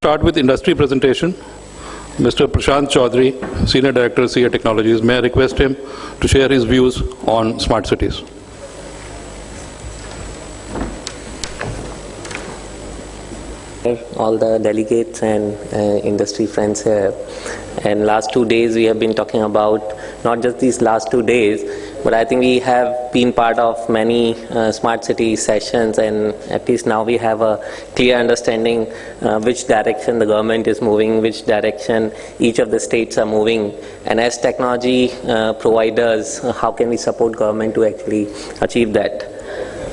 Start with industry presentation. Mr. Prashant Chaudhary, Senior Director, CA Technologies. May I request him to share his views on smart cities? All the delegates and industry friends here. And last 2 days we have been talking about, not just these last 2 days, but I think we have been part of many smart city sessions, and at least now we have a clear understanding which direction the government is moving, which direction each of the states are moving, and as technology providers, how can we support government to actually achieve that.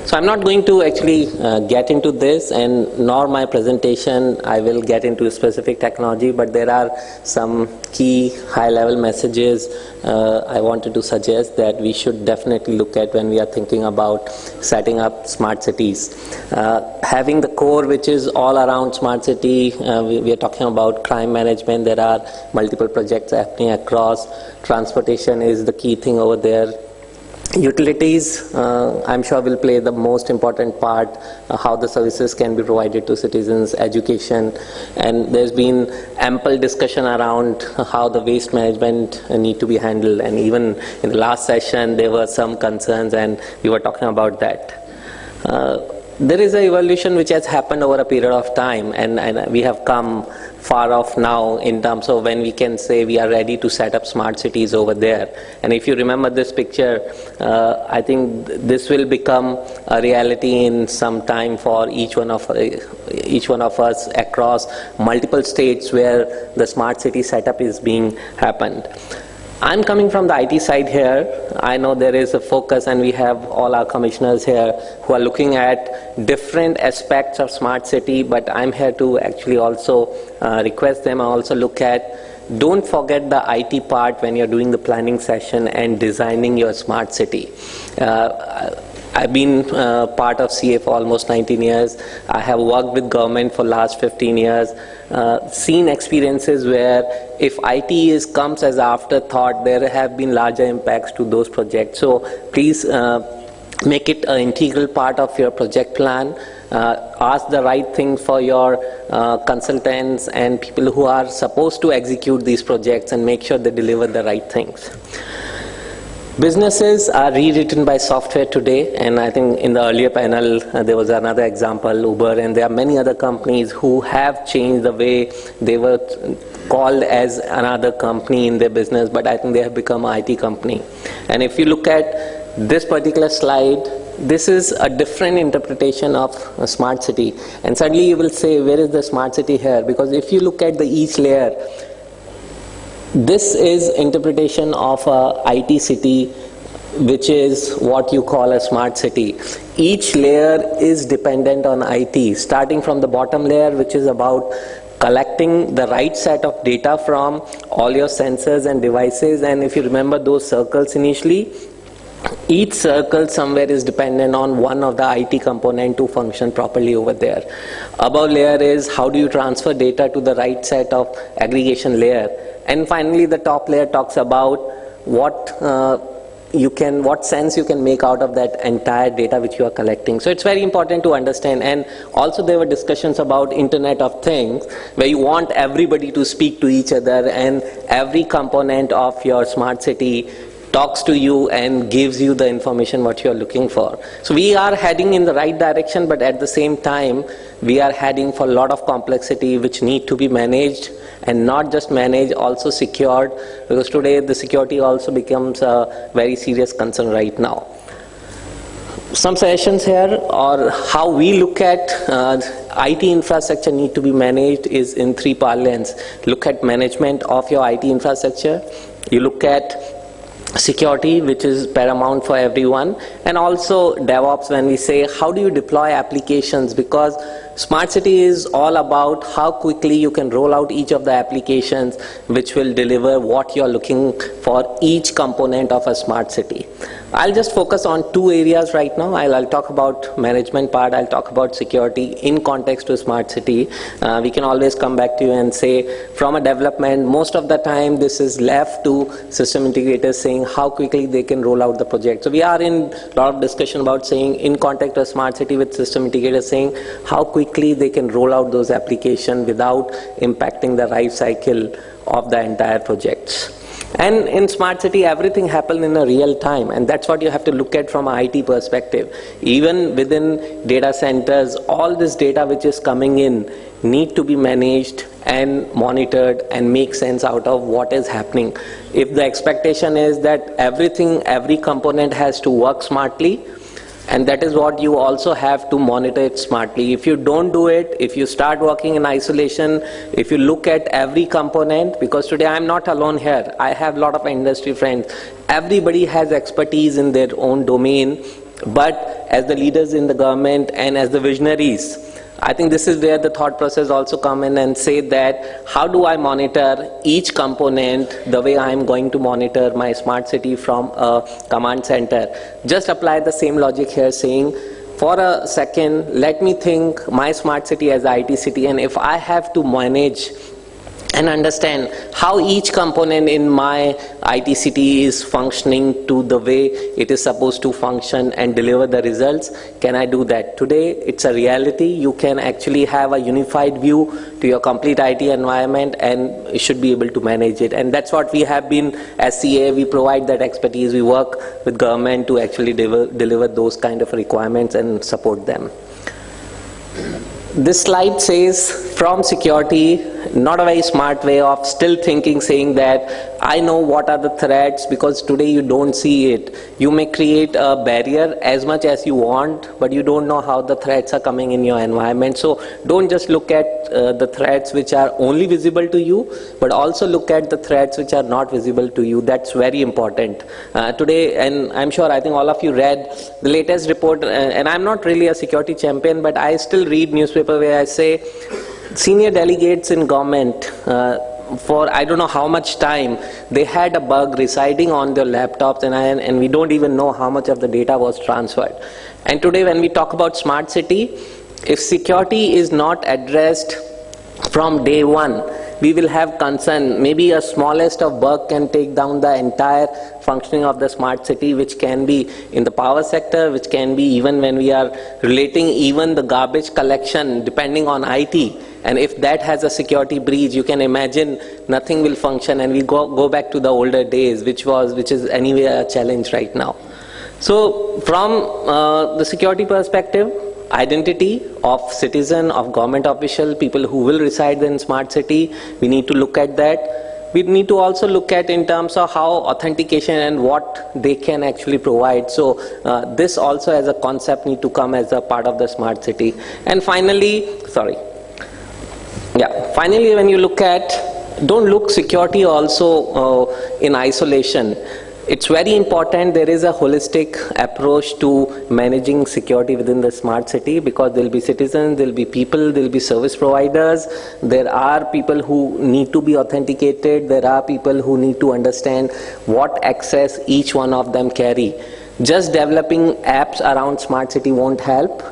So I'm not going to actually get into this, and nor my presentation I will get into specific technology, but there are some key high-level messages I wanted to suggest that we should definitely look at when we are thinking about setting up smart cities. Having the core which is all around smart city, we are talking about crime management. There are multiple projects happening across. Transportation is the key thing over there. Utilities, I'm sure, will play the most important part, how the services can be provided to citizens, education, and there's been ample discussion around how the waste management need to be handled, and even in the last session there were some concerns and we were talking about that. There is an evolution which has happened over a period of time, and we have come far off now in terms of when we can say we are ready to set up smart cities over there. And if you remember this picture, I think this will become a reality in some time for each one of us across multiple states where the smart city setup is being happened. I'm coming from the IT side here. I know there is a focus, and we have all our commissioners here who are looking at different aspects of smart city, but I'm here to actually also request them also look at, don't forget the IT part when you're doing the planning session and designing your smart city. I've been part of CA for almost 19 years. I have worked with government for last 15 years, seen experiences where if IT comes as afterthought, there have been larger impacts to those projects. So please make it an integral part of your project plan. Ask the right thing for your consultants and people who are supposed to execute these projects, and make sure they deliver the right things. Businesses are rewritten by software today, and I think in the earlier panel there was another example, Uber, and there are many other companies who have changed the way they were called as another company in their business, but I think they have become an IT company. And if you look at this particular slide, this is a different interpretation of a smart city, and suddenly you will say, where is the smart city here? Because if you look at each layer, this is interpretation of a IT city, which is what you call a smart city. Each layer is dependent on IT, starting from the bottom layer, which is about collecting the right set of data from all your sensors and devices. And if you remember those circles initially, each circle somewhere is dependent on one of the IT component to function properly over there. Above layer is how do you transfer data to the right set of aggregation layer. And finally, the top layer talks about what sense you can make out of that entire data which you are collecting. So it's very important to understand. And also there were discussions about Internet of Things, where you want everybody to speak to each other, and every component of your smart city talks to you and gives you the information what you are looking for. So we are heading in the right direction, but at the same time we are heading for a lot of complexity which need to be managed, and not just managed, also secured, because today the security also becomes a very serious concern right now. Some suggestions here, or how we look at IT infrastructure need to be managed, is in three parlance. Look at management of your IT infrastructure, you look at security, which is paramount for everyone, and also DevOps, when we say how do you deploy applications, because smart city is all about how quickly you can roll out each of the applications which will deliver what you're looking for each component of a smart city. I'll just focus on two areas right now. I'll talk about management part, I'll talk about security in context to smart city. We can always come back to you and say, from a development, most of the time this is left to system integrators saying how quickly they can roll out the project. So we are in a lot of discussion about saying in context to smart city with system integrators saying how quickly they can roll out those applications without impacting the life cycle of the entire projects. And in smart city, everything happens in a real time, and that's what you have to look at from an IT perspective. Even within data centers, all this data which is coming in need to be managed and monitored and make sense out of what is happening. If the expectation is that every component has to work smartly, and that is what you also have to monitor it smartly. If you don't do it, if you start working in isolation, if you look at every component, because today I'm not alone here, I have a lot of industry friends. Everybody has expertise in their own domain, but as the leaders in the government and as the visionaries, I think this is where the thought process also come in and say that how do I monitor each component the way I'm going to monitor my smart city from a command center. Just apply the same logic here, saying for a second, let me think my smart city as IT city, and if I have to manage and understand how each component in my IT city is functioning to the way it is supposed to function and deliver the results, can I do that? Today, it's a reality. You can actually have a unified view to your complete IT environment and you should be able to manage it. And that's what we have been as CA. We provide that expertise. We work with government to actually deliver those kind of requirements and support them. This slide says from security, not a very smart way of still thinking, saying that I know what are the threats, because today you don't see it. You may create a barrier as much as you want, but you don't know how the threats are coming in your environment. So don't just look at the threats which are only visible to you, but also look at the threats which are not visible to you. That's very important. Today, and I'm sure I think all of you read the latest report, and I'm not really a security champion, but I still read newspaper where I say senior delegates in government for I don't know how much time, they had a bug residing on their laptops, and we don't even know how much of the data was transferred. And today when we talk about smart city, if security is not addressed from day one, we will have concern. Maybe a smallest of bug can take down the entire functioning of the smart city, which can be in the power sector, which can be even when we are relating even the garbage collection depending on IT. And if that has a security breach, you can imagine nothing will function, and we go back to the older days, which is anyway a challenge right now. So from the security perspective, identity of citizen, of government official, people who will reside in smart city, we need to look at that. We need to also look at in terms of how authentication and what they can actually provide. So this also as a concept need to come as a part of the smart city. And finally, finally when you look at, don't look security also in isolation. It's very important there is a holistic approach to managing security within the smart city, because there will be citizens, there will be people, there will be service providers, there are people who need to be authenticated, there are people who need to understand what access each one of them carry. Just developing apps around smart city won't help.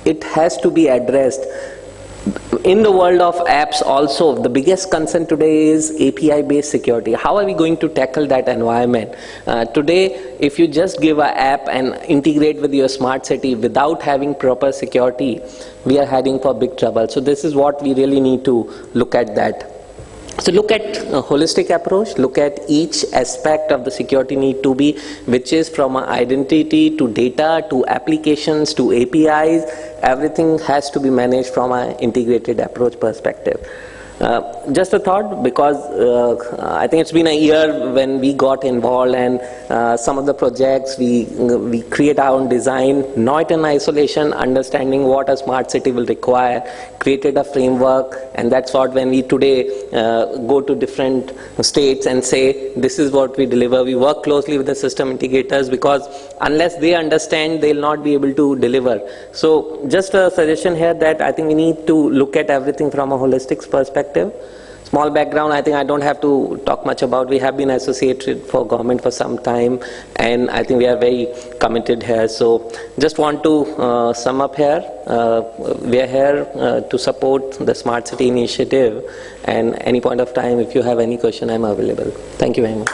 It has to be addressed. In the world of apps also, the biggest concern today is API-based security. How are we going to tackle that environment? Today, if you just give an app and integrate with your smart city without having proper security, we are heading for big trouble. So this is what we really need to look at that. So look at a holistic approach, look at each aspect of the security need to be, which is from identity to data to applications to APIs, everything has to be managed from an integrated approach perspective. Just a thought, because I think it's been a year when we got involved, and some of the projects we create our own design, not in isolation, understanding what a smart city will require, created a framework, and that's what when we today go to different states and say this is what we deliver, we work closely with the system integrators, because unless they understand, they'll not be able to deliver. So just a suggestion here that I think we need to look at everything from a holistic perspective. Small background, I think I don't have to talk much about. We have been associated for government for some time, and I think we are very committed here. So just want to sum up here. We are here to support the Smart City initiative, and any point of time, if you have any question, I'm available. Thank you very much.